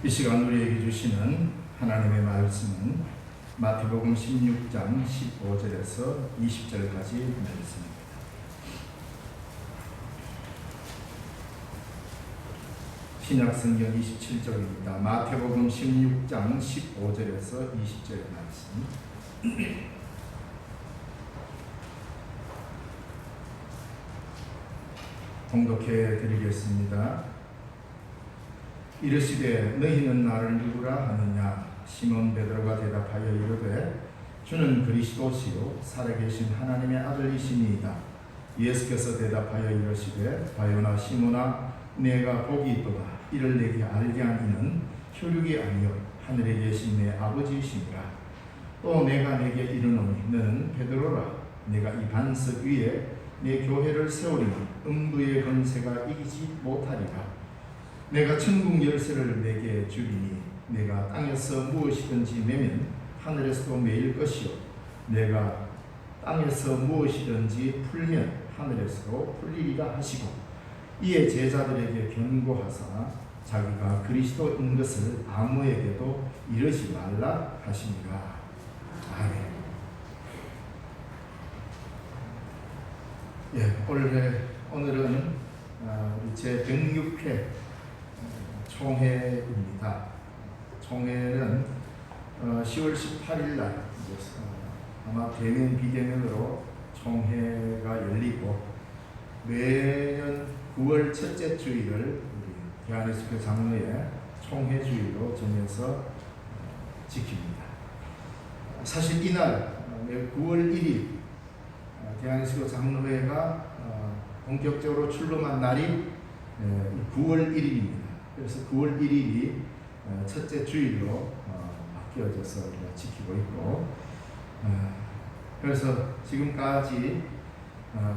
이 시간 우리에게 주시는 하나님의 말씀은 마태복음 16장 15절에서 20절까지 말씀입니다. 신약성경 27쪽입니다. 마태복음 16장 15절에서 20절의 말씀. 봉독해 드리겠습니다. 이르시되 너희는 나를 누구라 하느냐? 시몬 베드로가 대답하여 이르되 주는 그리스도시요 살아계신 하나님의 아들이시니이다. 예수께서 대답하여 이르시되 바요나 시몬아 내가 복이 있도다. 이를 내게 알게 한 이는 혈육이 아니요 하늘에 계신 내 아버지이시니라. 또 내가 내게 이르노니 너는 베드로라. 내가 이 반석 위에 내 교회를 세우리니 음부의 권세가 이기지 못하리라. 내가 천국 열쇠를 내게 주리니 내가 땅에서 무엇이든지 매면 하늘에서도 매일 것이요 내가 땅에서 무엇이든지 풀면 하늘에서도 풀리리라 하시고, 이에 제자들에게 경고하사 자기가 그리스도인 것을 아무에게도 이르지 말라 하시니라. 아멘. 오늘은 제 106회 총회입니다. 총회는 10월 18일 날 아마 대면 비대면으로 총회가 열리고, 매년 9월 첫째 주일을 우리 대한예수교 장로회 총회 주일로 정해서 지킵니다. 사실 이날 9월 1일 대한예수교 장로회가 본격적으로 출범한 날이 9월 1일입니다. 그래서 9월 1일이 첫째 주일로 바뀌어져서 우리가 지키고 있고, 그래서 지금까지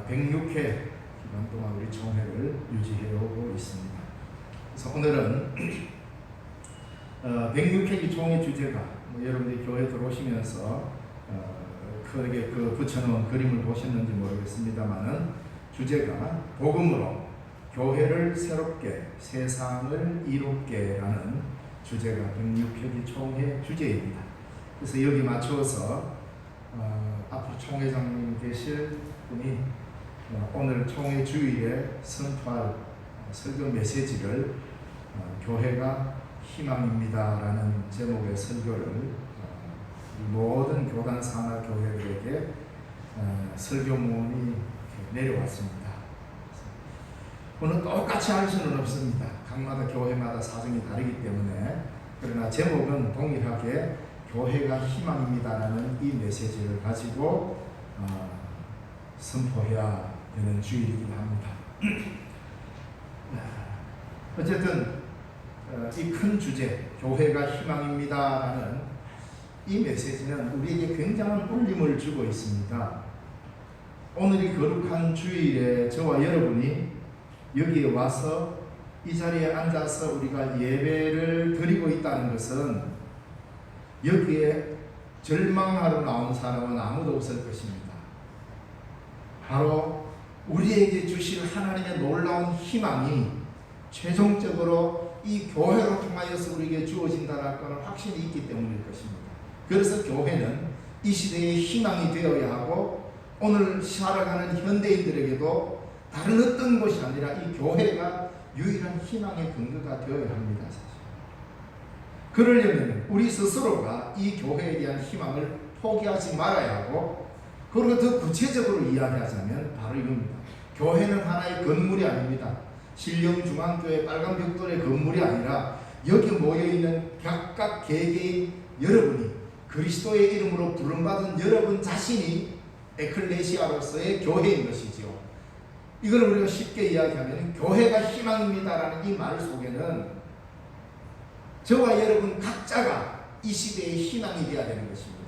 106회 기간 동안 우리 총회를 유지해오고 있습니다. 그래서 오늘은 106회 총회 주제가 여러분들이 교회 들어오시면서 크게 붙여놓은 그림을 보셨는지 모르겠습니다만은, 주제가 복음으로 교회를 새롭게 세상을 이롭게 라는 주제가 106회기 총회 주제입니다. 그래서 여기 맞춰서 앞으로 총회장님 되실 분이 오늘 총회 주일에 선포할 설교 메시지를 교회가 희망입니다 라는 제목의 설교를 모든 교단 산하 교회들에게 설교문이 내려왔습니다. 오늘 똑같이 할 수는 없습니다. 각마다 교회마다 사정이 다르기 때문에. 그러나 제목은 동일하게 교회가 희망입니다라는 이 메시지를 가지고 선포해야 되는 주일이기도 합니다. 어쨌든 이 큰 주제 교회가 희망입니다라는 이 메시지는 우리에게 굉장한 울림을 주고 있습니다. 오늘이 거룩한 주일에 저와 여러분이 여기에 와서 이 자리에 앉아서 우리가 예배를 드리고 있다는 것은, 여기에 절망하러 나온 사람은 아무도 없을 것입니다. 바로 우리에게 주실 하나님의 놀라운 희망이 최종적으로 이 교회로 통하여서 우리에게 주어진다는 것은 확신이 있기 때문일 것입니다. 그래서 교회는 이 시대의 희망이 되어야 하고, 오늘 살아가는 현대인들에게도 다른 어떤 것이 아니라 이 교회가 유일한 희망의 근거가 되어야 합니다. 사실. 그러려면 우리 스스로가 이 교회에 대한 희망을 포기하지 말아야 하고, 그리고 더 구체적으로 이야기하자면 바로 이겁니다. 교회는 하나의 건물이 아닙니다. 신령중앙교회 빨간 벽돌의 건물이 아니라 여기 모여있는 각각 개개인 여러분이 그리스도의 이름으로 부름받은 여러분 자신이 에클레시아로서의 교회인 것이지요. 이걸 우리가 쉽게 이야기하면 교회가 희망입니다라는 이 말 속에는 저와 여러분 각자가 이 시대의 희망이 되어야 되는 것입니다.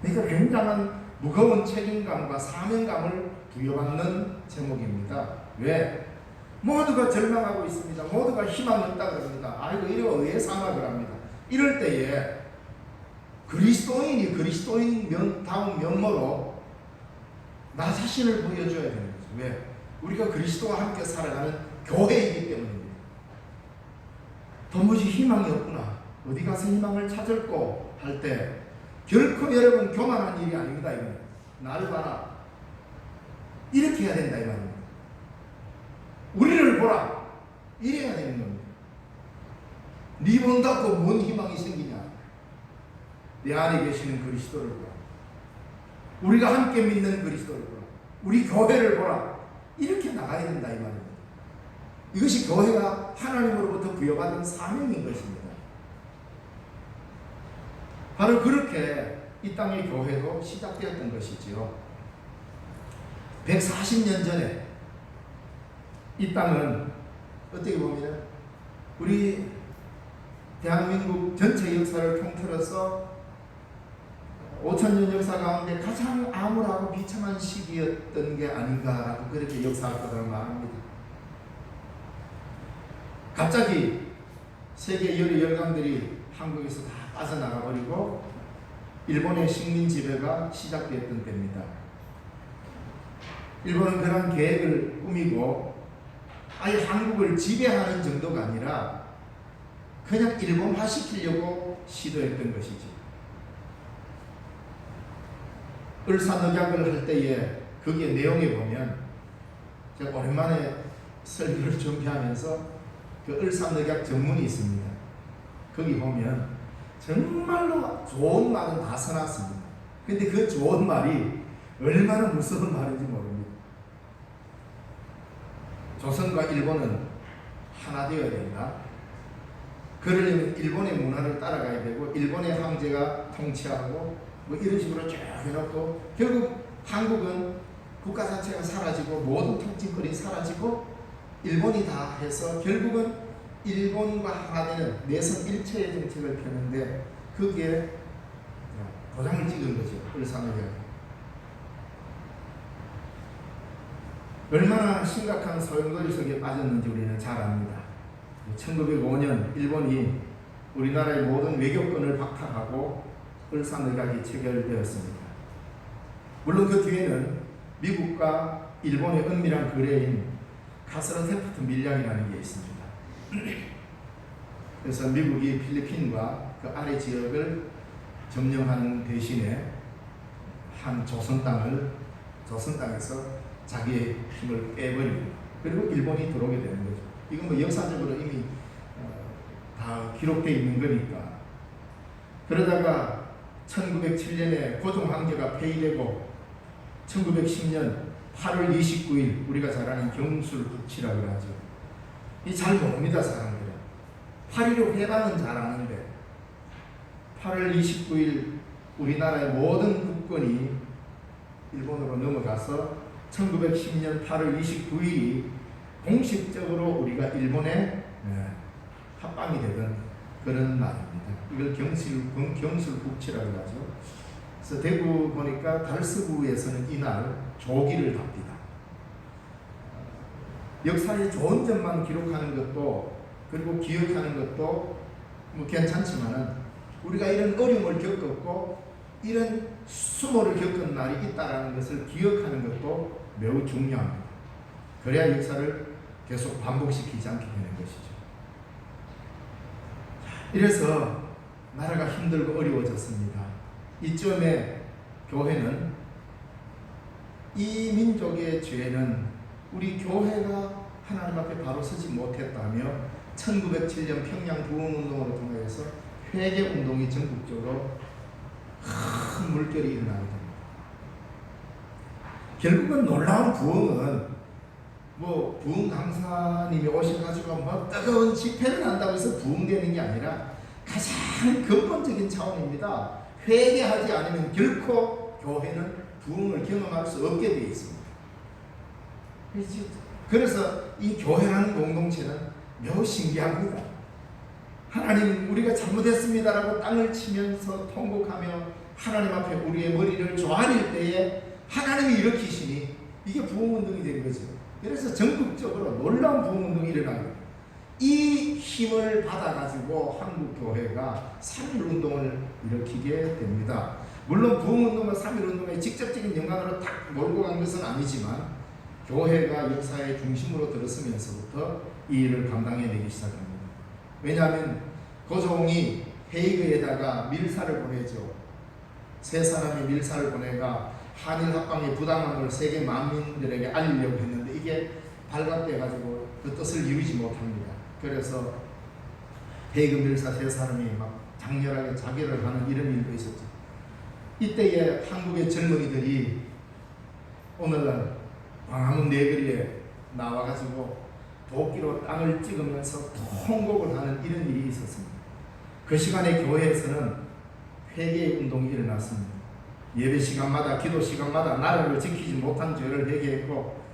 그러니까 굉장한 무거운 책임감과 사명감을 부여받는 제목입니다. 왜? 모두가 절망하고 있습니다. 모두가 희망이 없다 그럽니다. 아이고 이래 왜 사나 그럽니다. 이럴 때에 그리스도인이 그리스도인 다운 면모로 나 자신을 보여줘야 되는 거죠. 왜? 우리가 그리스도와 함께 살아가는 교회이기 때문입니다. 도무지 희망이 없구나, 어디 가서 희망을 찾을꼬 할 때 결코 여러분 교만한 일이 아닙니다. 이거는 나를 봐라 이렇게 해야 된다 이 말입니다. 우리를 보라 이래야 되는 겁니다. 네 본다고 뭔 희망이 생기냐? 내 안에 계시는 그리스도를 보라, 우리가 함께 믿는 그리스도를 보라, 우리 교회를 보라, 이렇게 나가야 된다 이 말입니다. 이것이 교회가 하나님으로부터 부여받은 사명인 것입니다. 바로 그렇게 이 땅의 교회도 시작되었던 것이지요. 140년 전에 이 땅은 어떻게 보면 우리 대한민국 전체 역사를 통틀어서 5,000년 역사 가운데 가장 암울하고 비참한 시기였던 게 아닌가라고 그렇게 역사학자들은 말합니다. 갑자기 세계 여러 열강들이 한국에서 다 빠져나가 버리고 일본의 식민 지배가 시작되었던 때입니다. 일본은 그런 계획을 꾸미고 아예 한국을 지배하는 정도가 아니라 그냥 일본화 시키려고 시도했던 것이죠. 을사늑약을 할 때에 거기에 내용에 보면, 제가 오랜만에 설교를 준비하면서 그 을사늑약 전문이 있습니다. 거기 보면 정말로 좋은 말은 다 써놨습니다. 근데 그 좋은 말이 얼마나 무서운 말인지 모릅니다. 조선과 일본은 하나 되어야 된다. 그러려면 일본의 문화를 따라가야 되고 일본의 황제가 통치하고 뭐 이런 식으로 쭉 해놓고 결국 한국은 국가 자체가 사라지고 모든 통치권이 사라지고 일본이 다 해서 결국은 일본과 하나 되는 내선 일체의 정책을 펴는데 거기에 도장을 찍은 거죠. 을사늑약. 얼마나 심각한 소용돌이 속에 빠졌는지 우리는 잘 압니다. 1905년 일본이 우리나라의 모든 외교권을 박탈하고 을사늑약이 체결되었습니다. 물론 그 뒤에는 미국과 일본의 은밀한 거래인 카스르테프트 밀량이라는 게 있습니다. 그래서 미국이 필리핀과 그 아래 지역을 점령하는 대신에 한 조선 땅에서 자기의 힘을 빼버리고 그리고 일본이 들어오게 되는 거죠. 이건 뭐 역사적으로 이미 다 기록되어 있는 거니까. 그러다가 1907년에 고종 황제가 폐위되고 1910년 8월 29일 우리가 잘 아는 경술국치라고 하죠. 이 잘 모릅니다 사람들은. 8.15 해방은 잘 아는데 8월 29일 우리나라의 모든 국권이 일본으로 넘어가서 1910년 8월 29일이 공식적으로 우리가 일본에 합방이 되던 그런 날입니다. 이걸 경술국치라고 하죠. 그래서 대구 보니까 달서구에서는 이날 조기를 답니다. 역사의 좋은 점만 기록하는 것도 그리고 기억하는 것도 뭐 괜찮지만은 우리가 이런 어려움을 겪었고 이런 수모를 겪은 날이 있다는 것을 기억하는 것도 매우 중요합니다. 그래야 역사를 계속 반복시키지 않게 되는 것이죠. 이래서 나라가 힘들고 어려워졌습니다. 이쯤에 교회는 이 민족의 죄는 우리 교회가 하나님 앞에 바로 서지 못했다며 1907년 평양 부흥운동을 통해서 회개운동이 전국적으로 큰 물결이 일어나게 됩니다. 결국은 놀라운 부흥은 뭐 부흥 강사님이 오셔가지고 뭐 뜨거운 집회를 한다고 해서 부흥되는 게 아니라 가장 근본적인 차원입니다. 회개하지 않으면 결코 교회는 부흥을 경험할 수 없게 되어 있습니다. 그래서 이 교회라는 공동체는 매우 신기합니다. 하나님 우리가 잘못했습니다라고 땅을 치면서 통곡하며 하나님 앞에 우리의 머리를 조아릴 때에 하나님이 일으키시니 이게 부흥운동이 된 거죠. 그래서 전국적으로 놀라운 부흥운동이 일어나요. 이 힘을 받아가지고 한국교회가 3.1운동을 일으키게 됩니다. 물론 부흥운동과 3.1운동의 직접적인 연관으로 딱 몰고 간 것은 아니지만 교회가 역사의 중심으로 들어서면서부터 이 일을 감당해내기 시작합니다. 왜냐하면 고종이 헤이그에다가 밀사를 보내죠. 세 사람이 밀사를 보내가 한일 합방의 부당함을 세계 만민들에게 알리려고 했는데 이게 발각돼 가지고 그 뜻을 이루지 못합니다. 그래서 헤이그 밀사 세 사람이 막 장렬하게 자결을 하는 이런 일도 있었죠. 이때에 한국의 젊은이들이 오늘날 광화문 내거리에 나와가지고 도끼로 땅을 찍으면서 통곡을 하는 이런 일이 있었습니다. 그 시간에 교회에서는 회개 운동이 일어났습니다. 예배 시간마다 기도 시간마다 나라를 지키지 못한 죄를 회개했고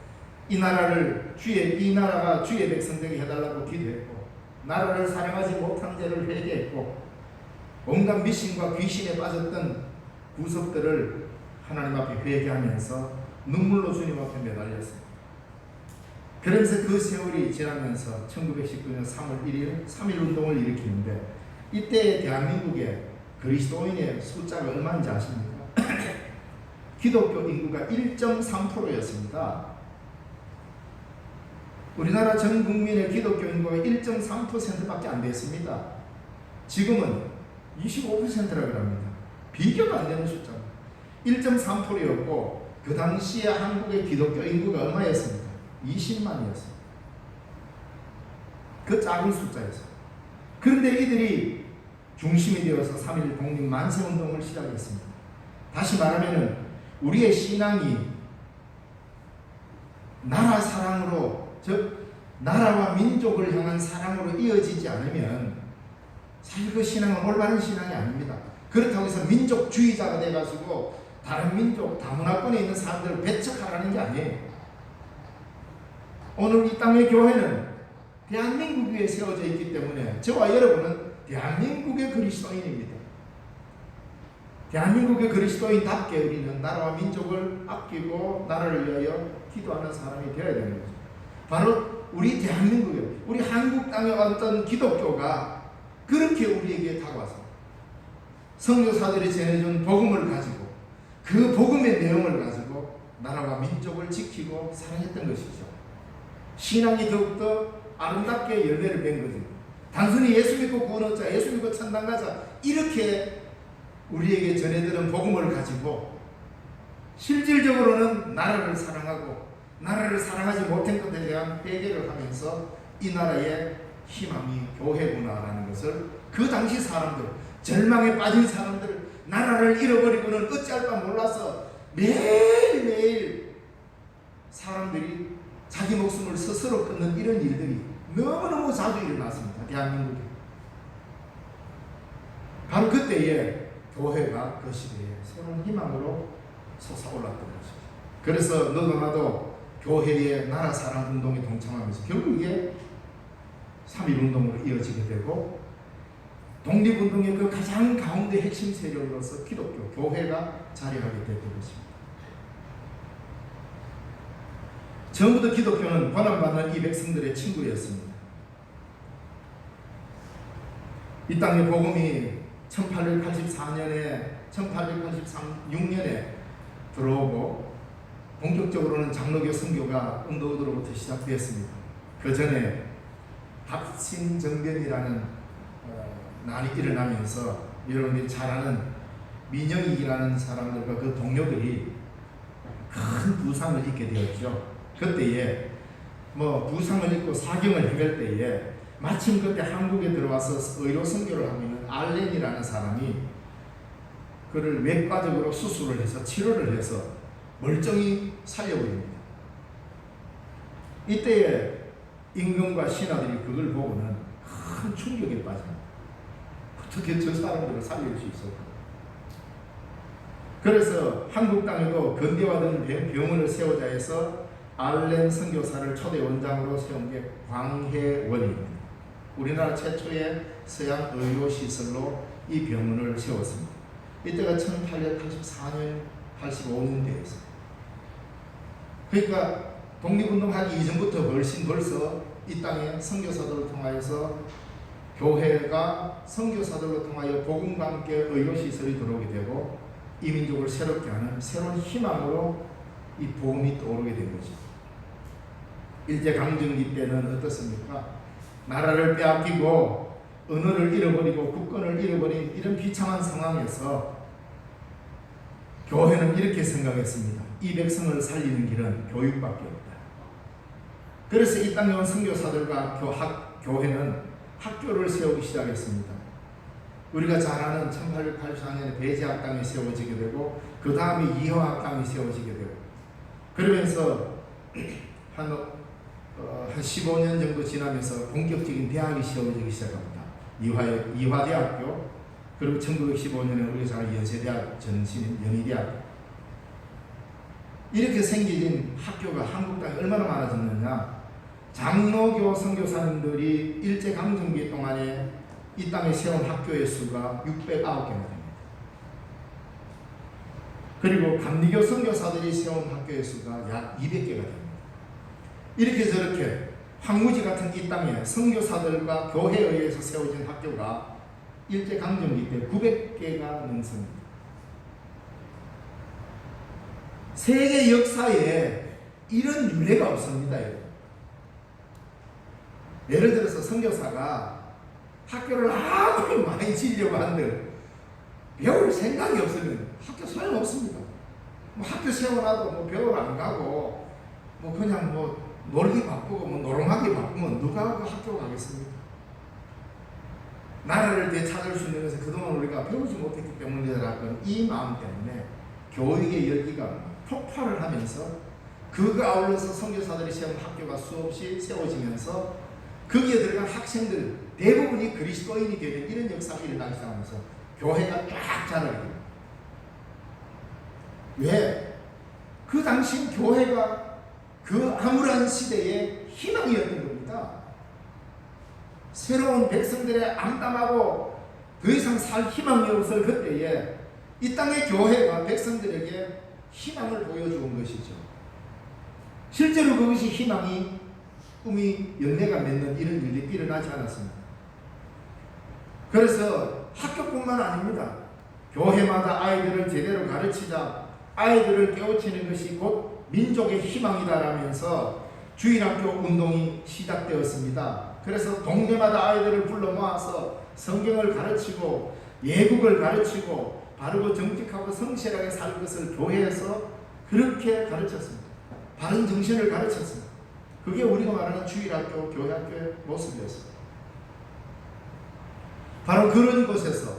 이 나라가 주의 백성 되게 해달라고 기도했고 나라를 사랑하지 못한 죄를 회개했고 온갖 미신과 귀신에 빠졌던 구석들을 하나님 앞에 회개하면서 눈물로 주님 앞에 매달렸습니다. 그러면서 그 세월이 지나면서 1919년 3월 1일 3.1 운동을 일으키는데 이때 대한민국의 그리스도인의 숫자가 얼마인지 아십니까? 기독교 인구가 1.3%였습니다. 우리나라 전 국민의 기독교 인구가 1.3%밖에 안 됐습니다. 지금은 25%라고 합니다. 비교가 안 되는 숫자입니다. 1.3%였고 그 당시에 한국의 기독교 인구가 얼마였습니까? 20만이었습니다. 그 작은 숫자였어요. 그런데 이들이 중심이 되어서 3.1 독립 만세운동을 시작했습니다. 다시 말하면 우리의 신앙이 나라 사랑으로, 즉 나라와 민족을 향한 사랑으로 이어지지 않으면 사실 그 신앙은 올바른 신앙이 아닙니다. 그렇다고 해서 민족주의자가 돼가지고 다른 민족, 다문화권에 있는 사람들을 배척하라는 게 아니에요. 오늘 이 땅의 교회는 대한민국 위에 세워져 있기 때문에 저와 여러분은 대한민국의 그리스도인입니다. 대한민국의 그리스도인답게 우리는 나라와 민족을 아끼고 나라를 위하여 기도하는 사람이 되어야 되는 거죠. 바로 우리 대한민국에, 우리 한국 땅에 왔던 기독교가 그렇게 우리에게 다가와서 선교사들이 전해준 복음을 가지고 그 복음의 내용을 가지고 나라와 민족을 지키고 사랑했던 것이죠. 신앙이 더욱더 아름답게 열매를 맺은 거죠. 단순히 예수 믿고 구원 얻자, 예수 믿고 천당 가자 이렇게 우리에게 전해드린 복음을 가지고 실질적으로는 나라를 사랑하고 나라를 사랑하지 못한 것에 대한 회개를 하면서 이 나라의 희망이 교회구나라는 것을 그 당시 사람들, 절망에 빠진 사람들, 나라를 잃어버리고는 어찌할 바 몰라서 매일매일 사람들이 자기 목숨을 스스로 끊는 이런 일들이 너무너무 자주 일어났습니다. 대한민국에. 바로 그때에 교회가 그 시대에 새로운 희망으로 솟아올랐던 것이죠. 그래서 너도 나도 교회의 나라 사랑 운동에 동참하면서 결국에 3.1 운동으로 이어지게 되고 독립운동의 그 가장 가운데 핵심 세력으로서 기독교, 교회가 자리하게 됐던 것입니다. 처음부터 기독교는 고난받는 이 백성들의 친구였습니다. 이 땅에 복음이 1886년에 들어오고 본격적으로는 장로교 선교가 언더우드로부터 시작되었습니다. 그 전에 합신정변이라는 난이 일어나면서 여러분들이 잘 아는 민영익이라는 사람들과 그 동료들이 큰 부상을 입게 되었죠. 그때에 부상을 입고 사경을 해갈 때에 마침 그때 한국에 들어와서 의료 선교를 하고 있는 알렌이라는 사람이 그를 외과적으로 수술을 해서 치료를 해서 멀쩡히 살려버립니다. 이때에 임금과 신하들이 그걸 보고는 큰 충격에 빠집니다. 어떻게 저 사람들을 살릴 수 있을까? 그래서 한국 땅에도 근대화된 병원을 세우자 해서 알렌 선교사를 초대 원장으로 세운 게 광해원입니다. 우리나라 최초의 서양 의료시설로 이 병원을 세웠습니다. 이때가 1884년, 85년대였어요. 그러니까 독립운동하기 이전부터 벌써 이 땅에 선교사들을 통하여서 교회가 선교사들로 통하여 복음과 함께 의료시설이 들어오게 되고 이 민족을 새롭게 하는 새로운 희망으로 이 복음이 떠오르게 된 거죠. 일제강점기 때는 어떻습니까? 나라를 빼앗기고 언어를 잃어버리고 국권을 잃어버린 이런 비참한 상황에서 교회는 이렇게 생각했습니다. 이 백성을 살리는 길은 교육밖에 없다. 그래서 이 땅에 온 선교사들과 교회는 학교를 세우기 시작했습니다. 우리가 잘 아는 1884년에 배제학당이 세워지게 되고 그 다음에 이화학당이 세워지게 되고 그러면서 한 15년 정도 지나면서 본격적인 대학이 세워지기 시작합니다. 이화대학교, 그리고 1915년에 우리가 잘 아는 연세대학 전신 연희대학. 이렇게 생긴 학교가 한국 땅에 얼마나 많아졌느냐. 장로교 선교사님들이 일제강점기 동안에 이 땅에 세운 학교의 수가 609개가 됩니다. 그리고 감리교 선교사들이 세운 학교의 수가 약 200개가 됩니다. 이렇게 저렇게 황무지 같은 이 땅에 선교사들과 교회에 의해서 세워진 학교가 일제강점기 때 900개가 넘습니다. 세계 역사에 이런 유례가 없습니다. 예를 들어서 선교사가 학교를 아무리 많이 지으려고 한들 배울 생각이 없으면 학교 소용없습니다. 뭐 학교 세워놔도 뭐 배우러 안 가고 뭐 그냥 뭐 놀기 바쁘고 뭐 노름하기 바쁘면 누가 그 학교 가겠습니까? 나라를 되찾을 수 있는 것은 그동안 우리가 배우지 못했기 때문이라는 이 마음 때문에 교육의 열기가 폭발을 하면서 그가 아울러서 선교사들이 세운 학교가 수없이 세워지면서 거기에 들어간 학생들 대부분이 그리스도인이 되는 이런 역사가 일어나기 시작하면서 교회가 쫙 자라게 됩니다. 왜? 그 당시 교회가 그 암울한 시대의 희망이었던 겁니다. 새로운 백성들의 암담하고 더 이상 살 희망이 없을 그때에 이 땅의 교회가 백성들에게 희망을 보여주는 것이죠. 실제로 그것이 희망이 꿈이 연대가 맺는 이런 일이 일어나지 않았습니다. 그래서 학교뿐만 아닙니다. 교회마다 아이들을 제대로 가르치자, 아이들을 깨우치는 것이 곧 민족의 희망이다라면서 주일학교 운동이 시작되었습니다. 그래서 동네마다 아이들을 불러 모아서 성경을 가르치고 예국을 가르치고 바르고 정직하고 성실하게 살 것을 교회에서 그렇게 가르쳤습니다. 바른 정신을 가르쳤습니다. 그게 우리가 말하는 주일학교, 교회학교의 모습이었습니다. 바로 그런 곳에서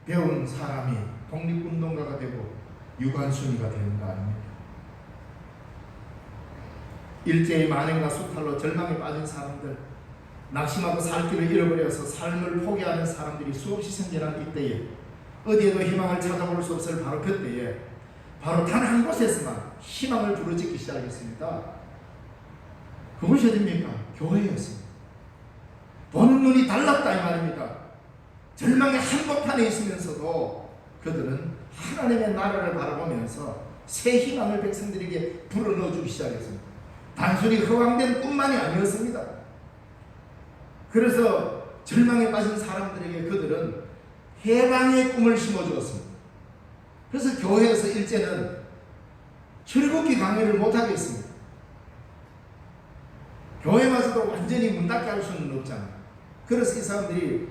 배운 사람이 독립운동가가 되고 유관순위가 되는 거 아닙니까? 일제의 만행과 수탈로 절망에 빠진 사람들, 낙심하고 살 길을 잃어버려서 삶을 포기하는 사람들이 수없이 생겨난 이때에 어디에도 희망을 찾아볼 수 없을 바로 그때에 바로 단 한 곳에서만 희망을 부르짖기 시작했습니다. 그것이 어딥니까? 교회였습니다. 보는 눈이 달랐다 이 말입니다. 절망의 한복판에 있으면서도 그들은 하나님의 나라를 바라보면서 새 희망을 백성들에게 불어넣어주기 시작했습니다. 단순히 허황된 꿈만이 아니었습니다. 그래서 절망에 빠진 사람들에게 그들은 해방의 꿈을 심어주었습니다. 그래서 교회에서 일제는 출국기 강요를 못하겠습니다. 교회마저도 완전히 문 닫게 할 수는 없잖아요. 그래서 이 사람들이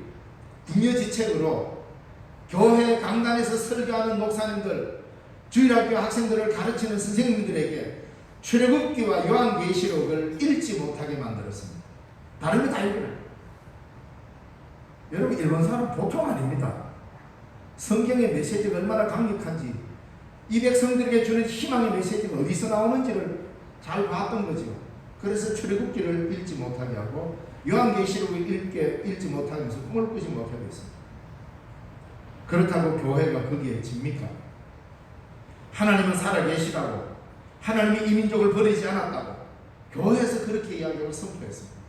궁여지책으로 교회 강단에서 설교하는 목사님들, 주일학교 학생들을 가르치는 선생님들에게 출애굽기와 요한계시록을 읽지 못하게 만들었습니다. 다른 거 다 읽어요. 여러분, 일본 사람 보통 아닙니다. 성경의 메시지가 얼마나 강력한지, 이 백성들에게 주는 희망의 메시지가 어디서 나오는지를 잘 봤던 거죠. 그래서 출애굽기를 읽지 못하게 하고 요한계시록을 읽지 못하게 해서 꿈을 꾸지 못하게 했습니다. 그렇다고 교회가 거기에 집니까? 하나님은 살아계시다고, 하나님이 이 민족을 버리지 않았다고 교회에서 그렇게 이야기하고 선포했습니다.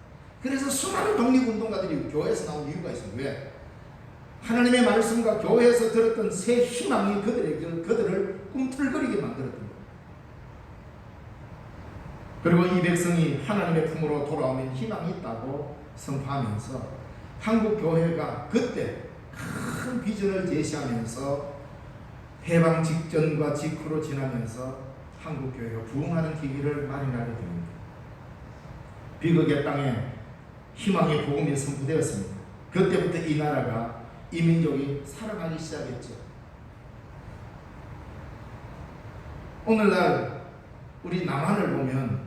그래서 수많은 독립운동가들이 교회에서 나온 이유가 있습니다. 왜? 하나님의 말씀과 교회에서 들었던 새 희망이 그들을 꿈틀거리게 만들었던 거예요. 그리고 이 백성이 하나님의 품으로 돌아오면 희망이 있다고 선포하면서 한국 교회가 그때 큰 비전을 제시하면서 해방 직전과 직후로 지나면서 한국 교회가 부흥하는 기기를 마련하게 됩니다. 비극의 땅에 희망의 복음이 선포되었습니다. 그때부터 이 나라가, 이 민족이 살아나기 시작했죠. 오늘날 우리 남한을 보면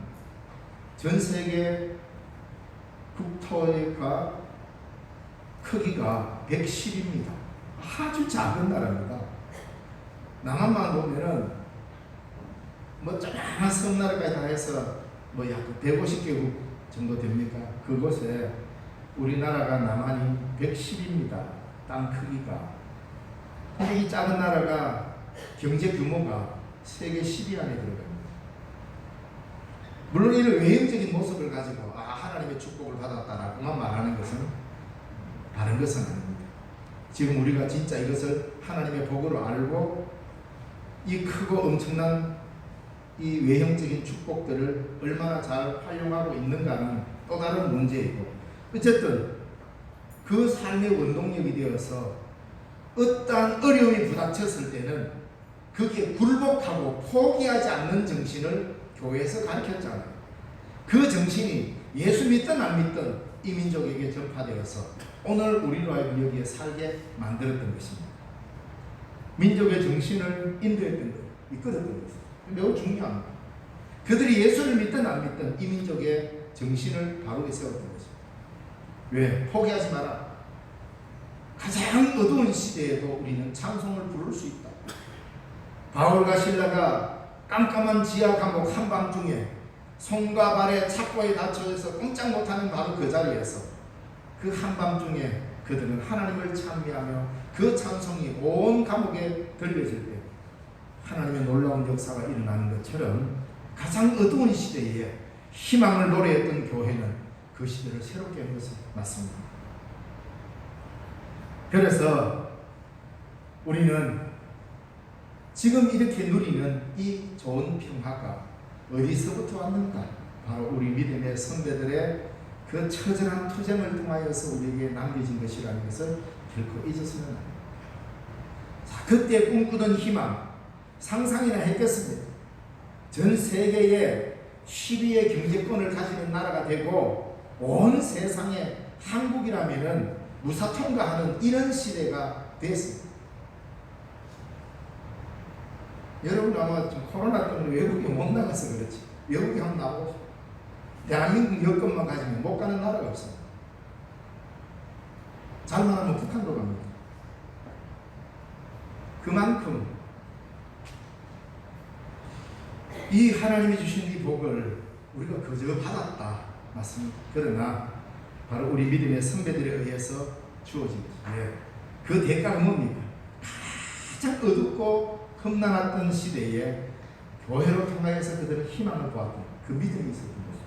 전 세계 국토가 크기가 110입니다. 아주 작은 나라입니다. 남한만 보면은 뭐 조그마한 섬나라까지 다 해서 뭐 약 150개국 정도 됩니까? 그곳에 우리나라가 남한이 110입니다. 땅 크기가. 근데 이 작은 나라가 경제 규모가 세계 10위 안에 들어갑니다. 물론 이런 외형적인 모습을 가지고 하나님의 축복을 받았다라고만 말하는 것은 다른 것은 아닙니다. 지금 우리가 진짜 이것을 하나님의 복으로 알고 이 크고 엄청난 이 외형적인 축복들을 얼마나 잘 활용하고 있는가는 또 다른 문제이고, 어쨌든 그 삶의 원동력이 되어서 어떠한 어려움이 부닥쳤을 때는 거기에 굴복하고 포기하지 않는 정신을 교회에서 가르쳤잖아요. 그 정신이 예수 믿든 안 믿든 이 민족에게 전파되어서 오늘 우리로 하여금 여기에 살게 만들었던 것입니다. 민족의 정신을 인도했던 것, 이끌었던 것입니다. 매우 중요합니다. 그들이 예수를 믿든 안 믿든 이 민족의 정신을 바로 세웠던 것입니다. 왜? 포기하지 마라. 가장 어두운 시대에도 우리는 찬송을 부를 수 있다. 바울과 실라가 깜깜한 지하 감옥 한밤중에 손과 발에 착고에 닫혀서 꼼짝 못하는 바로 그 자리에서 그 한밤중에 그들은 하나님을 찬미하며 그 찬송이 온 감옥에 들려질 때 하나님의 놀라운 역사가 일어나는 것처럼 가장 어두운 시대에 희망을 노래했던 교회는 그 시대를 새롭게 한 것은 맞습니다. 그래서 우리는 지금 이렇게 누리는 이 좋은 평화가 어디서부터 왔는가? 바로 우리 믿음의 선배들의 그 처절한 투쟁을 통하여서 우리에게 남겨진 것이라는 것을 결코 잊어서는 안 됩니다. 자, 그때 꿈꾸던 희망, 상상이나 했겠습니다. 전 세계에 10위의 경제권을 가지는 나라가 되고 온 세상에 한국이라면은 무사통과하는 이런 시대가 됐습니다. 여러분 아마 좀 코로나 때문에 외국에 못 나가서 그렇지. 외국에 한번 나가보십시오. 대한민국 여권만 가지면 못 가는 나라가 없습니다. 잘만 하면 북한도 갑니다. 그만큼 이 하나님이 주신 이 복을 우리가 그저 받았다. 맞습니다. 그러나 바로 우리 믿음의 선배들에 의해서 주어진 것이에요. 그 대가가 뭡니까? 가장 어둡고 험난했던 시대에 교회로 통하여서 그들은 희망을 보았던 그 믿음이 있었던 것입니다.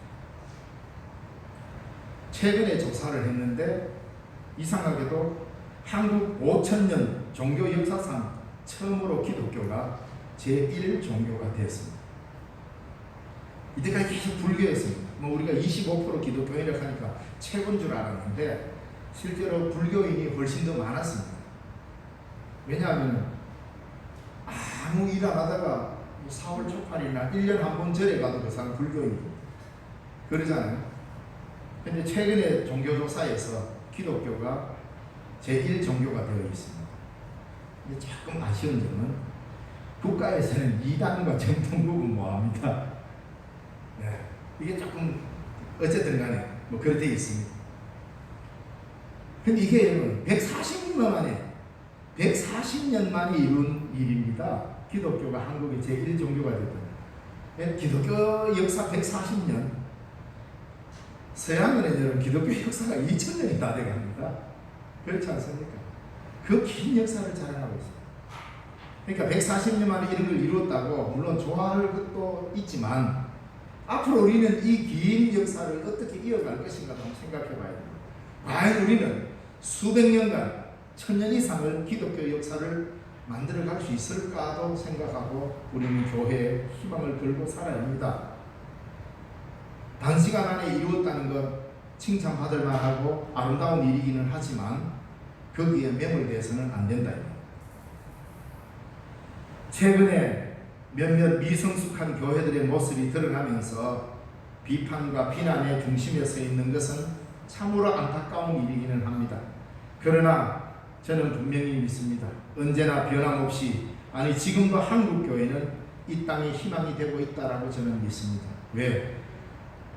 최근에 조사를 했는데 이상하게도 한국 5000년 종교 역사상 처음으로 기독교가 제1종교가 되었습니다. 이때까지 계속 불교였습니다. 뭐 우리가 25% 기독교인이라고 하니까 최고인 줄 알았는데 실제로 불교인이 훨씬 더 많았습니다. 왜냐하면 아무 일 안 하다가 4월 초팔이나 1년에 한 번 절에 가도 그 사람 불교인입니다. 그러잖아요. 근데 최근에 종교조사에서 기독교가 제1종교가 되어 있습니다. 근데 조금 아쉬운 점은 국가에서는 이단과 정통국은 뭐합니다. 네, 이게 조금 어쨌든 간에 뭐 그렇게 있습니다. 근데 이게 여러분 140년 만에 140년 만에 이룬 일입니다. 기독교가 한국의 제1종교가 됐다. 기독교 역사 140년, 서양은 여러분 기독교 역사가 2000년이 다 돼갑니다. 그렇지 않습니까? 그 긴 역사를 자랑하고 있습니다. 그러니까 140년 만에 이런 걸 이루었다고 물론 좋아할 것도 있지만 앞으로 우리는 이 긴 역사를 어떻게 이어갈 것인가 한번 생각해 봐야 됩니다. 과연 우리는 수백 년간 1000년 이상을 기독교 역사를 만들어갈 수 있을까도 생각하고 우리는 교회에 희망을 걸고 살아야 합니다. 단시간 안에 이루었다는 것 칭찬받을 만하고 아름다운 일이기는 하지만 거기에 매몰돼서는 안 된다. 최근에 몇몇 미성숙한 교회들의 모습이 드러나면서 비판과 비난의 중심에 서 있는 것은 참으로 안타까운 일이기는 합니다. 그러나 저는 분명히 믿습니다. 언제나 변함없이, 아니 지금도 한국교회는 이 땅에 희망이 되고 있다라고 저는 믿습니다. 왜?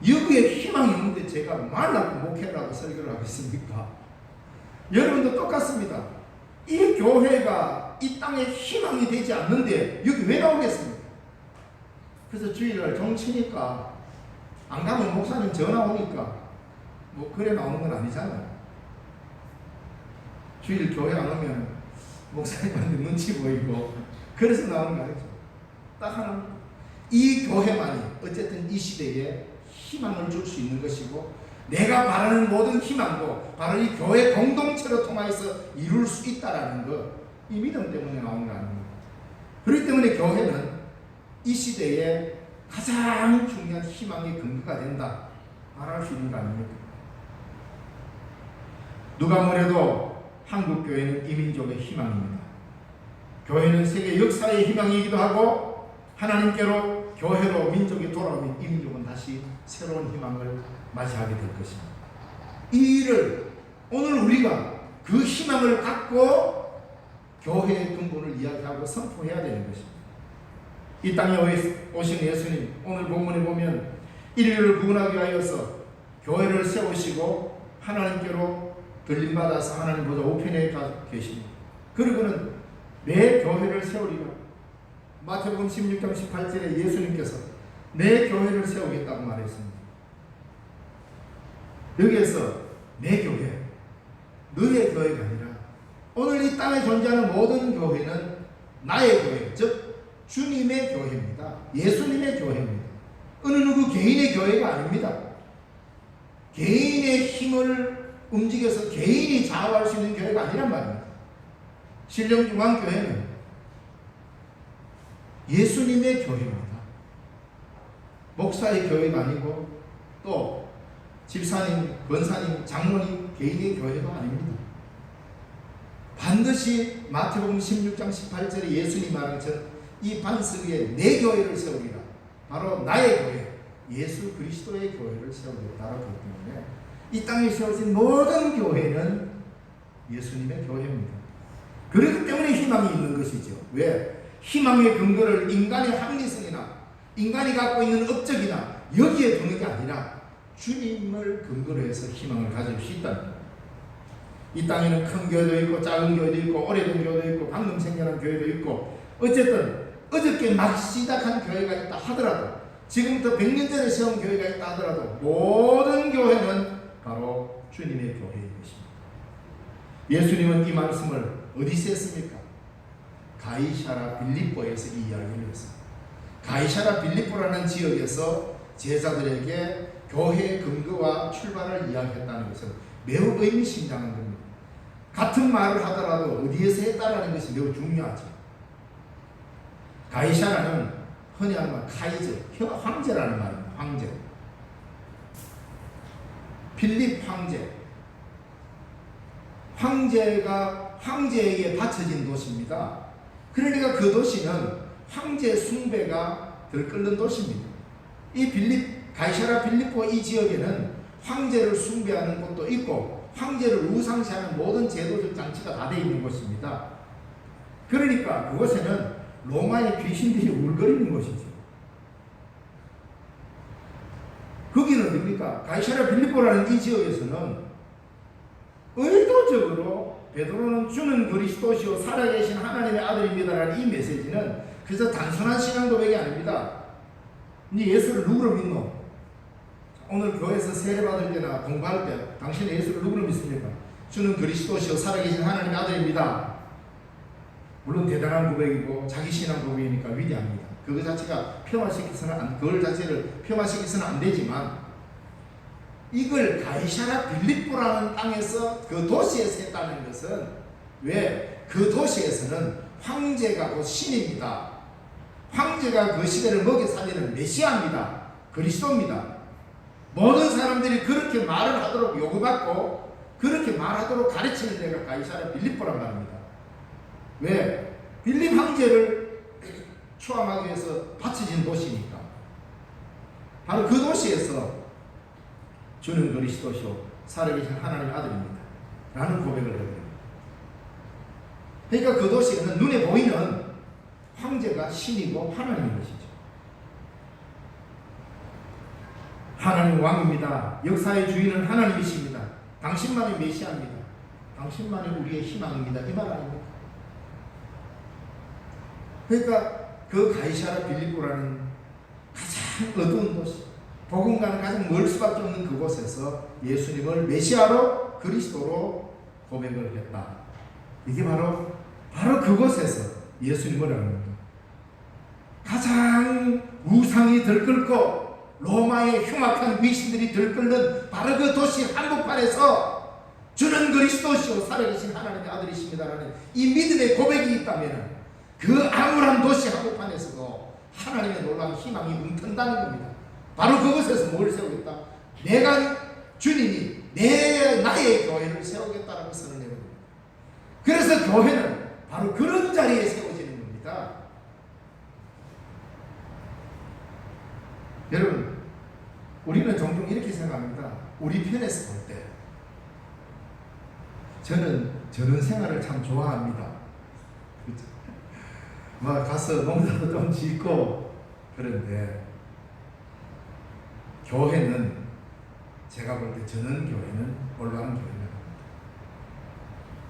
여기에 희망이 없는데 제가 말라고 목회를 하고 설교를 하겠습니까? 여러분도 똑같습니다. 이 교회가 이 땅에 희망이 되지 않는데 여기 왜 나오겠습니까? 그래서 주일날 정치니까 안 가면 목사님 전화 오니까 뭐 그래 나오는 건 아니잖아요. 주일 교회 안 오면 목사님한테 눈치 보이고 그래서 나오는 거 아니죠. 딱 하나, 이 교회만이 어쨌든 이 시대에 희망을 줄 수 있는 것이고, 내가 바라는 모든 희망도 바로 이 교회 공동체로 통하여서 이룰 수 있다라는 것, 이 믿음 때문에 나오는 거 아닙니까? 그렇기 때문에 교회는 이 시대에 가장 중요한 희망의 근거가 된다 말할 수 있는 거 아닙니까? 누가 뭐래도 한국교회는 이민족의 희망입니다. 교회는 세계 역사의 희망이기도 하고, 하나님께로 교회로 민족이 돌아오면 이 민족은 다시 새로운 희망을 맞이하게 될 것입니다. 이 일을 오늘 우리가 그 희망을 갖고 교회의 근본을 이야기하고 선포해야 되는 것입니다. 이 땅에 오신 예수님, 오늘 본문에 보면 인류를 구원하기 위하여서 교회를 세우시고 하나님께로 들림받아서 하나님 보좌 우편에 가 계십니다. 그리고는 내 교회를 세우리라. 마태복음 16장 18절에 예수님께서 내 교회를 세우겠다고 말했습니다. 여기에서 내 교회, 너의 교회가 아니라 오늘 이 땅에 존재하는 모든 교회는 나의 교회, 즉 주님의 교회입니다. 예수님의 교회입니다. 어느 누구 개인의 교회가 아닙니다. 개인의 힘을 움직여서 개인이 좌우할 수 있는 교회가 아니란 말입니다. 신령중앙교회는 예수님의 교회입니다. 목사의 교회가 아니고 또 집사님, 권사님, 장로님 개인의 교회가 아닙니다. 반드시 마태복음 16장 18절에 예수님 말한 것처럼 이 반석 위에 내 교회를 세우리라. 바로 나의 교회, 예수 그리스도의 교회를 세우겠다라고 했기 때문에 이 땅에 세워진 모든 교회는 예수님의 교회입니다. 그렇기 때문에 희망이 있는 것이죠. 왜? 희망의 근거를 인간의 합리성이나 인간이 갖고 있는 업적이나 여기에 두는 게 아니라 주님을 근거로 해서 희망을 가질 수 있다는 거예요. 이 땅에는 큰 교회도 있고 작은 교회도 있고 오래된 교회도 있고 방금 생겨난 교회도 있고, 어쨌든 어저께 막 시작한 교회가 있다 하더라도, 지금부터 100년 전에 세운 교회가 있다 하더라도 모든 교회는 바로 주님의 교회인 것입니다. 예수님은 이 말씀을 어디서 했습니까? 가이사라 빌립보에서 이 이야기를 했습니다. 가이사라 빌립보라는 지역에서 제자들에게 교회의 근거와 출발을 이야기했다는 것은 매우 의미심장한 겁니다. 같은 말을 하더라도 어디에서 했다라는 것이 매우 중요하죠. 가이사라는 흔히 말하는 카이저, 황제라는 말입니다. 황제. 필립 황제. 황제가 황제에게 바쳐진 도시입니다. 그러니까 그 도시는 황제 숭배가 들끓는 도시입니다. 이 가이사라 빌립보 이 지역에는 황제를 숭배하는 곳도 있고 황제를 우상시하는 모든 제도적 장치가 다 되어 있는 곳입니다. 그러니까 그곳에는 로마의 귀신들이 울거리는 곳이죠. 거기는 어딥니까? 가이사라 빌립보라는 이 지역에서는 의도적으로 베드로는 주는 그리스도시요 살아계신 하나님의 아들입니다라는 이 메시지는 그래서 단순한 신앙 고백이 아닙니다. 네 예수를 누구로 믿노? 오늘 교회에서 세례받을 때나 공부할 때 당신은 예수를 누구로 믿습니까? 주는 그리스도시요 살아계신 하나님의 아들입니다. 물론 대단한 고백이고 자기 신앙 고백이니까 위대합니다. 그거 자체가 그걸 자체를 폄하시켜서는 안 되지만, 이걸 가이사라 빌립보라는 땅에서 그 도시에서 했다는 것은, 왜? 그 도시에서는 황제가 곧 신입니다. 황제가 그 시대를 먹여 살리는 메시아입니다. 그리스도입니다. 모든 사람들이 그렇게 말을 하도록 요구받고 그렇게 말하도록 가르치는 데가 가이사라 빌립보란 말입니다. 왜? 빌립 황제를 추앙하기 위해서 바쳐진 도시니까. 바로 그 도시에서 주는 그리스도시요 살아계신 하나님의 아들입니다. 라는 고백을 해요. 그러니까 그 도시는 눈에 보이는 황제가 신이고 하나님인 것이죠. 하나님 왕입니다. 역사의 주인은 하나님이십니다. 당신만이 메시아입니다. 당신만이 우리의 희망입니다. 이 말 아닙니까? 그러니까 그 가이사라 빌립보라는 가장 어두운 도시, 복음과는 가장 멀 수밖에 없는 그곳에서 예수님을 메시아로 그리스도로 고백을 했다. 이게 바로 그곳에서 예수님을 아는 겁니다. 가장 우상이 들끓고 로마의 흉악한 귀신들이 들끓는 바로 그 도시 한복판에서 주는 그리스도시요 살아계신 하나님의 아들이십니다라는 이 믿음의 고백이 있다면 그 암울한 도시 한복판에서도 하나님의 놀라운 희망이 움튼다는 겁니다. 바로 그곳에서 뭘 세우겠다? 내가 주님이 나의 교회를 세우겠다라고 선언해 겁니다. 그래서 교회는 바로 그런 자리에 세워지는 겁니다. 여러분, 우리는 종종 이렇게 생각합니다. 우리 편에서 볼 때 저는 저런 생활을 참 좋아합니다. 그렇죠? 막 가서 농사도 좀 짓고. 그런데 교회는 제가 볼 때 저는 교회는 올바른 교회는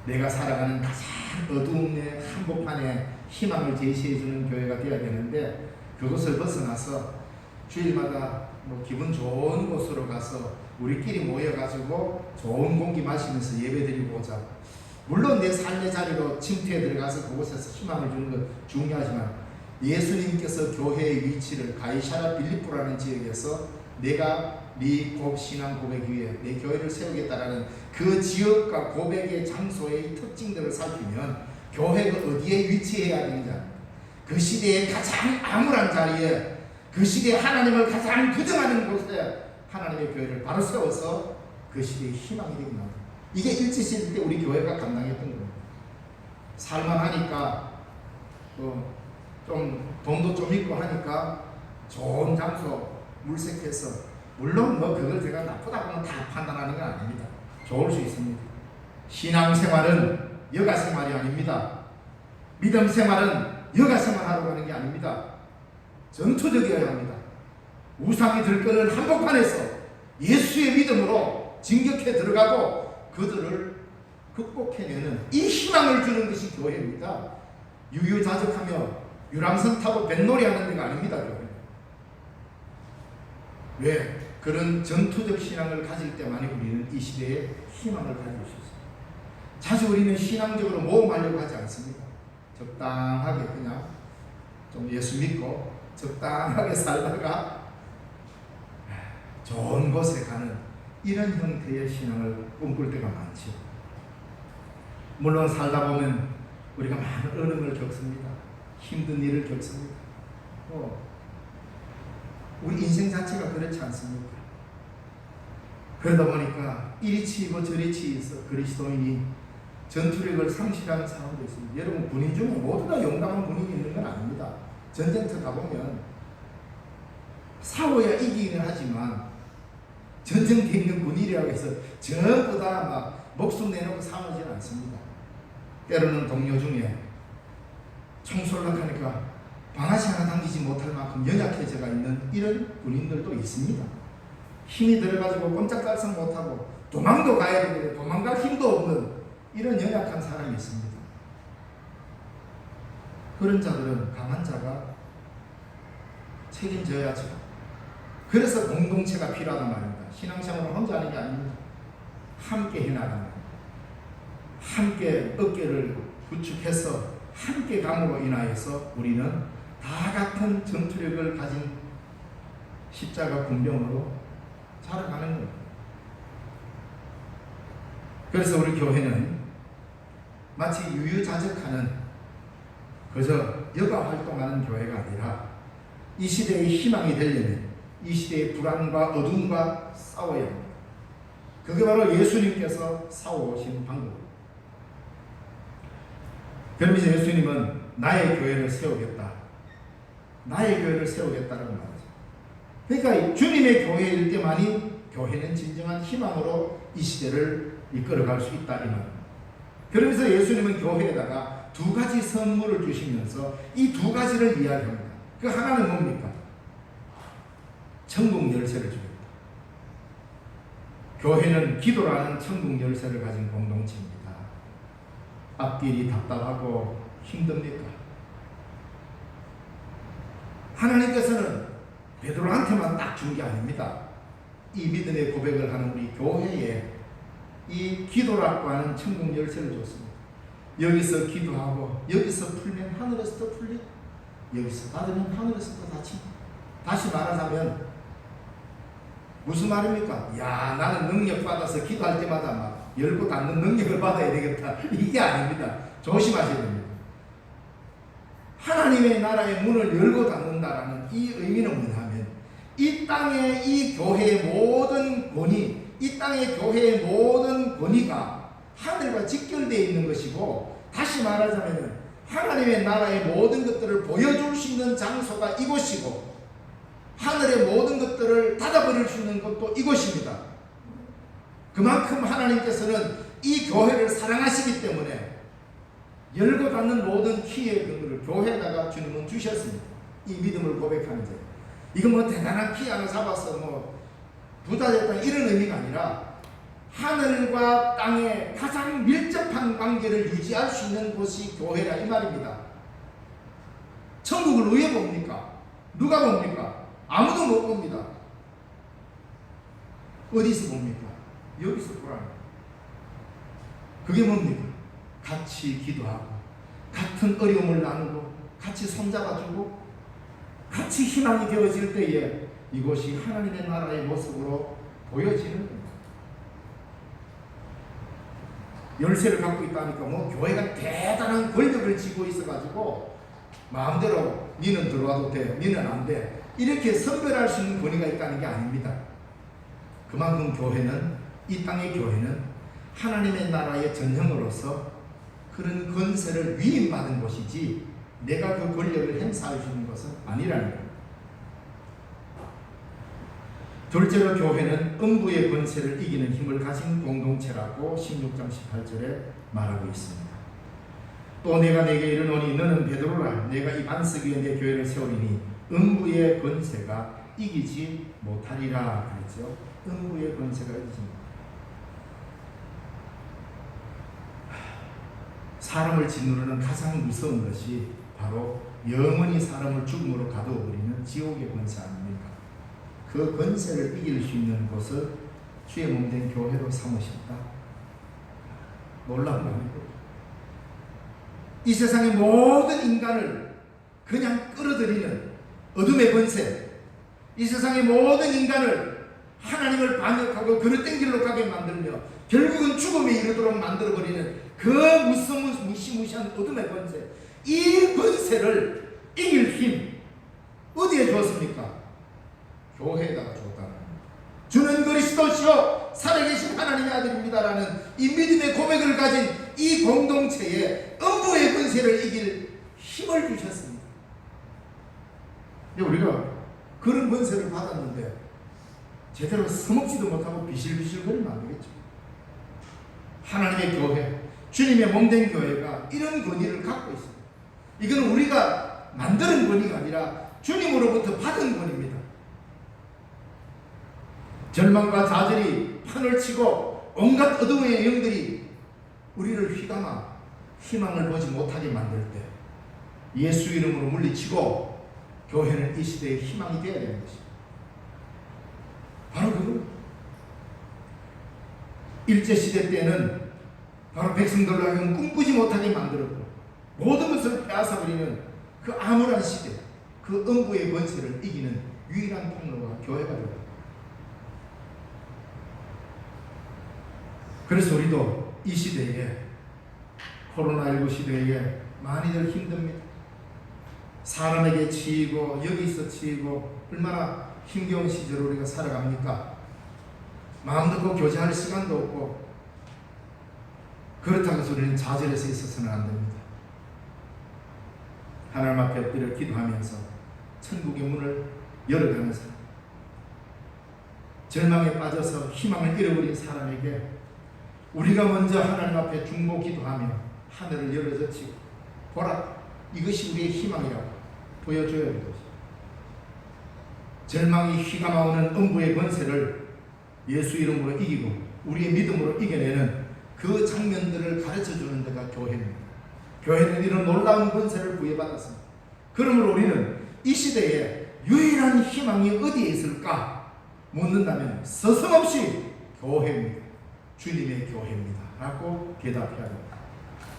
내가 살아가는 가장 어두운 내 한복판에 희망을 제시해주는 교회가 되어야 되는데, 그것을 벗어나서 주일마다 뭐 기분 좋은 곳으로 가서 우리끼리 모여가지고 좋은 공기 마시면서 예배드리고 오자. 물론 내 삶의 자리로 침투에 들어가서 그곳에서 희망을 주는 것 중요하지만, 예수님께서 교회의 위치를 가이사라 빌립보라는 지역에서 내가 네 신앙 고백 위에 내 교회를 세우겠다라는 그 지역과 고백의 장소의 특징들을 살피면 교회가 어디에 위치해야 되느냐, 그 시대의 가장 암울한 자리에, 그 시대에 하나님을 가장 부정하는 곳에 하나님의 교회를 바로 세워서 그 시대의 희망이 되고 나옵니다. 이게 일제시대 때 우리 교회가 감당했던 겁니다. 살만하니까 좀 돈도 좀 있고 하니까 좋은 장소 물색해서, 물론 뭐 그걸 제가 나쁘다고는 다 판단하는 건 아닙니다. 좋을 수 있습니다. 신앙생활은 여가생활이 아닙니다. 믿음생활은 여가생활하러 가는 게 아닙니다. 전투적이어야 합니다. 우상이 들끓는 한복판에서 예수의 믿음으로 진격해 들어가고 그들을 극복해내는 이 희망을 주는 것이 교회입니다. 유유자적하며 유람선 타고 뱃놀이 하는 데가 아닙니다. 교회. 왜? 그런 전투적 신앙을 가질 때만이 우리는 이 시대에 희망을 가질 수 있습니다. 자주 우리는 신앙적으로 모험하려고 하지 않습니다. 적당하게 그냥 좀 예수 믿고 적당하게 살다가 좋은 곳에 가는 이런 형태의 신앙을 꿈꿀 때가 많죠. 물론 살다 보면 우리가 많은 어려움을 겪습니다. 힘든 일을 겪습니다. 우리 인생 자체가 그렇지 않습니까? 그러다 보니까 이리 치이고 저리 치이서 그리스도인이 전투력을 상실하는 상황도 있습니다. 여러분, 군인 중에 모두 다 용감한 군인이 있는 건 아닙니다. 전쟁터 가보면 싸워야 이기기는 하지만 전쟁터에 있는 군인이라고 해서 전부 다 막 목숨 내놓고 싸우지 않습니다. 때로는 동료 중에 총 쏠락하니까 방아쇠 하나 당기지 못할 만큼 연약해져가 있는 이런 군인들도 있습니다. 힘이 들어가지고 꼼짝달싹 못하고 도망도 가야 되는데 도망갈 힘도 없는 이런 연약한 사람이 있습니다. 그런 자들은 강한 자가 책임져야죠. 그래서 공동체가 필요하단 말입니다. 신앙생활을 혼자 하는 게 아닙니다. 함께 해나가는, 함께 어깨를 구축해서 함께 감으로 인하여서 우리는 다 같은 전투력을 가진 십자가 군병으로 살아가는 거예요. 그래서 우리 교회는 마치 유유자적하는 그저 여가 활동하는 교회가 아니라 이 시대의 희망이 되려면 이 시대의 불안과 어둠과 싸워야 합니다. 그게 바로 예수님께서 싸워오신 방법입니다. 그러면서 예수님은 나의 교회를 세우겠다. 나의 교회를 세우겠다라고 말하죠. 그러니까 주님의 교회일 때만이 교회는 진정한 희망으로 이 시대를 이끌어갈 수 있다 이 말. 그러면서 예수님은 교회에다가 두 가지 선물을 주시면서 이 두 가지를 이야기합니다. 그 하나는 뭡니까? 천국 열쇠를 주겠다. 교회는 기도라는 천국 열쇠를 가진 공동체입니다. 앞길이 답답하고 힘듭니까? 하나님께서는 베드로한테만 딱 준 게 아닙니다. 이 믿음의 고백을 하는 우리 교회에 이 기도라고 하는 천국 열쇠를 줬습니다. 여기서 기도하고 여기서 풀면 하늘에서도 풀리고 여기서 받으면 하늘에서도 다칩니다. 다시 말하자면 무슨 말입니까? 야, 나는 능력 받아서 기도할 때마다 막 열고 닫는 능력을 받아야 되겠다. 이게 아닙니다. 조심하셔야 됩니다. 하나님의 나라의 문을 열고 닫는다라는 이 의미는 뭐냐면 이 땅의 이 교회의 모든 권위, 이 땅의 교회의 모든 권위가 하늘과 직결되어 있는 것이고, 다시 말하자면 하나님의 나라의 모든 것들을 보여줄 수 있는 장소가 이곳이고 하늘의 모든 것들을 닫아버릴 수 있는 것도 이곳입니다. 그만큼 하나님께서는 이 교회를 사랑하시기 때문에 열고 닫는 모든 키의 근거를 교회에다가 주님은 주셨습니다. 이 믿음을 고백하는 데 이건 뭐 대단한 키 하나 잡아서 뭐 부자 됐다 이런 의미가 아니라 하늘과 땅의 가장 밀접한 관계를 유지할 수 있는 곳이 교회라 이 말입니다. 천국을 왜 봅니까? 누가 봅니까? 아무도 못 봅니다. 어디서 봅니까? 여기서 보라는 거예요. 그게 뭡니까? 같이 기도하고 같은 어려움을 나누고 같이 손잡아주고 같이 희망이 되어질 때에 이것이 하나님의 나라의 모습으로 보여지는 겁니다. 열쇠를 갖고 있다니까 뭐 교회가 대단한 권력을 쥐고 있어가지고 마음대로 니는 들어와도 돼, 니는 안 돼 이렇게 선별할 수 있는 권위가 있다는 게 아닙니다. 그만큼 교회는, 이 땅의 교회는 하나님의 나라의 전형으로서 그런 권세를 위임받은 것이지 내가 그 권력을 행사할 수 있는 것은 아니라는 거예요. 둘째로 교회는 음부의 권세를 이기는 힘을 가진 공동체라고 16장 18절에 말하고 있습니다. 또 내가 내게 이르노니 너는 베드로라 내가 이 반석 위에 내 교회를 세우리니 음부의 권세가 이기지 못하리라 그랬죠. 음부의 권세가 이기지 못하리라. 사람을 짓누르는 가장 무서운 것이 바로 영원히 사람을 죽음으로 가두어버리는 지옥의 권세 아닙니까? 그 권세를 이길 수 있는 곳을 주의 몸된 교회로 삼으셨다. 놀라운 말이고 이 세상의 모든 인간을 그냥 끌어들이는 어둠의 권세, 이 세상의 모든 인간을 하나님을 반역하고 그릇된 길로 가게 만들며 결국은 죽음에 이르도록 만들어버리는 그 무시무시한 어둠의 권세, 이 권세를 이길 힘 어디에 주었습니까? 교회에다가 주었다는 겁니다. 주는 그리스도시요 살아계신 하나님의 아들입니다라는 이 믿음의 고백을 가진 이 공동체에 음부의 권세를 이길 힘을 주셨습니다. 근데 우리가 그런 권세를 받았는데 제대로 써먹지도 못하고 비실비실거리면 안 되겠죠. 하나님의 교회, 주님의 몸된 교회가 이런 권위를 갖고 있습니다. 이건 우리가 만드는 권위가 아니라 주님으로부터 받은 권위입니다. 절망과 좌절이 판을 치고 온갖 어둠의 영들이 우리를 휘감아 희망을 보지 못하게 만들 때 예수 이름으로 물리치고 교회는 이 시대의 희망이 되어야 되는 것입니다. 바로 그거. 일제시대 때는 바로 백성들로 하여금 꿈꾸지 못하게 만들었고 모든 것을 빼앗아버리는 그 암울한 시대, 그 음부의 권세를 이기는 유일한 통로가 교회가 되었다. 그래서 우리도 이 시대에 코로나19 시대에 많이들 힘듭니다. 사람에게 치이고 여기서 치이고 얼마나 힘겨운 시절을 우리가 살아갑니까? 마음 놓고 교제할 시간도 없고 그렇다고 해서 우리는 좌절해서 있어서는 안 됩니다. 하나님 앞에 엎드려 기도하면서 천국의 문을 열어가면서 절망에 빠져서 희망을 잃어버린 사람에게 우리가 먼저 하나님 앞에 중보 기도하며 하늘을 열어젖히고 보라, 이것이 우리의 희망이라고 보여줘야 하는 것입니다. 절망이 휘감아오는 음부의 권세를 예수 이름으로 이기고 우리의 믿음으로 이겨내는 그 장면들을 가르쳐주는 데가 교회입니다. 교회는 이런 놀라운 권세를 부여받았습니다. 그러므로 우리는 이 시대에 유일한 희망이 어디에 있을까 묻는다면 서슴없이 교회입니다. 주님의 교회입니다 라고 대답해야 됩니다.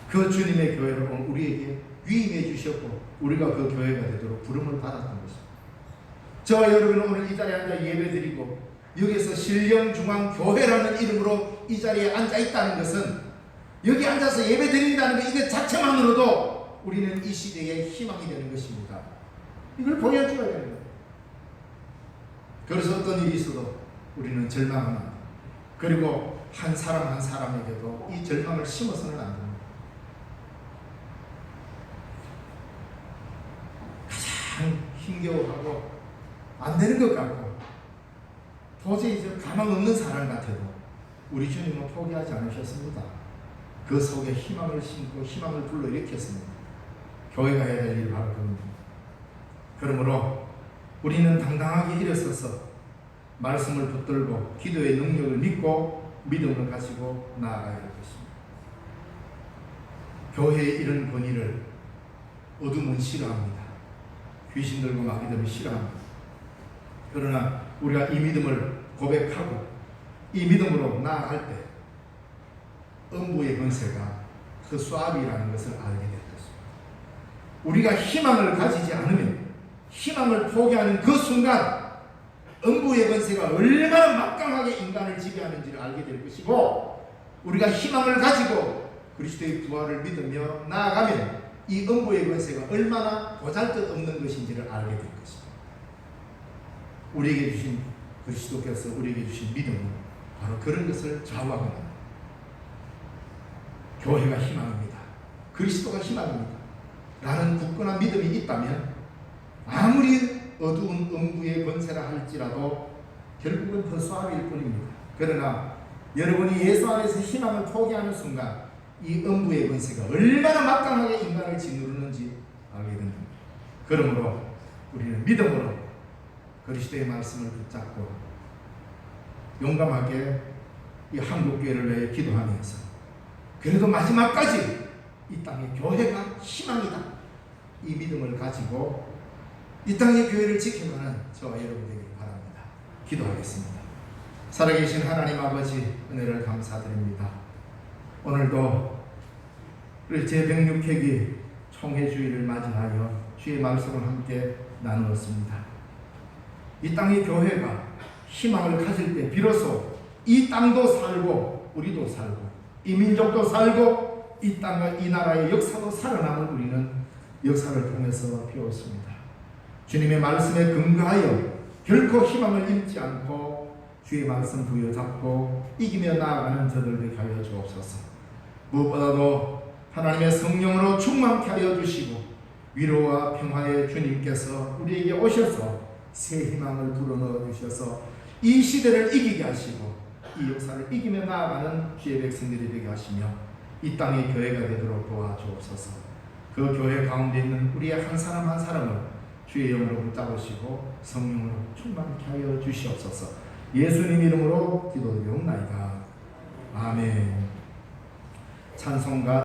그 주님의 교회를 오늘 우리에게 위임해 주셨고 우리가 그 교회가 되도록 부름을 받았던 것입니다. 저와 여러분은 오늘 이 자리에 앉아 예배드리고 여기서 신령중앙교회라는 이름으로 이 자리에 앉아 있다는 것은, 여기 앉아서 예배드린다는 것 이것 자체만으로도 우리는 이 시대의 희망이 되는 것입니다. 이걸 보여줘야 되는 거예요. 그래서 어떤 일이 있어도 우리는 절망하면 안 돼요. 그리고 한 사람 한 사람에게도 이 절망을 심어서는 안 됩니다. 가장 힘겨워하고 안 되는 것 같고 도저히 가망 없는 사람 같아도 우리 주님은 포기하지 않으셨습니다. 그 속에 희망을 심고 희망을 불러일으켰습니다. 교회가 해야 될 일이 바로 그겁니다. 그러므로 우리는 당당하게 일어서서 말씀을 붙들고 기도의 능력을 믿고 믿음을 가지고 나아가야 할 것입니다. 교회의 이런 권위를 어둠은 싫어합니다. 귀신들과 마귀들은 싫어합니다. 그러나 우리가 이 믿음을 고백하고 이 믿음으로 나아갈 때 음부의 권세가 그 수압이라는 것을 알게 될 것입니다. 우리가 희망을 가지지 않으면, 희망을 포기하는 그 순간 음부의 권세가 얼마나 막강하게 인간을 지배하는지를 알게 될 것이고, 우리가 희망을 가지고 그리스도의 부활을 믿으며 나아가면 이 음부의 권세가 얼마나 보잘것없는 것인지를 알게 될 것입니다. 우리에게 주신 그리스도께서 우리에게 주신 믿음은 바로 그런 것을 좌우하고 있습니다. 교회가 희망입니다. 그리스도가 희망입니다. 라는 굳건한 믿음이 있다면 아무리 어두운 음부의 권세라 할지라도 결국은 그 수압일 뿐입니다. 그러나 여러분이 예수 안에서 희망을 포기하는 순간 이 음부의 권세가 얼마나 막강하게 인간을 짓누르는지 알게 됩니다. 그러므로 우리는 믿음으로 그리스도의 말씀을 붙잡고 용감하게 이 한국교회를 위해 기도하면서 그래도 마지막까지 이 땅의 교회가 희망이다, 이 믿음을 가지고 이 땅의 교회를 지켜가는 저와 여러분 되길 바랍니다. 기도하겠습니다. 살아계신 하나님 아버지, 은혜를 감사드립니다. 오늘도 우리 제106회기 총회주의를 맞이하여 주의 말씀을 함께 나누었습니다. 이 땅의 교회가 희망을 가질 때 비로소 이 땅도 살고 우리도 살고 이 민족도 살고 이 땅과 이 나라의 역사도 살아남을 우리는 역사를 통해서 배웠습니다. 주님의 말씀에 근거하여 결코 희망을 잃지 않고 주의 말씀 부여잡고 이기며 나아가는 저들 되게 하여 주옵소서. 무엇보다도 하나님의 성령으로 충만케 하여 주시고 위로와 평화의 주님께서 우리에게 오셔서 새 희망을 불어넣어 주셔서 이 시대를 이기게 하시고 이 역사를 이기며 나아가는 주의 백성들이 되게 하시며 이 땅의 교회가 되도록 도와주옵소서. 그 교회 가운데 있는 우리의 한 사람 한 사람을 주의 영으로 붙잡으시고 성령으로 충만케 하여 주시옵소서. 예수님 이름으로 기도드리옵나이다. 아멘. 찬송가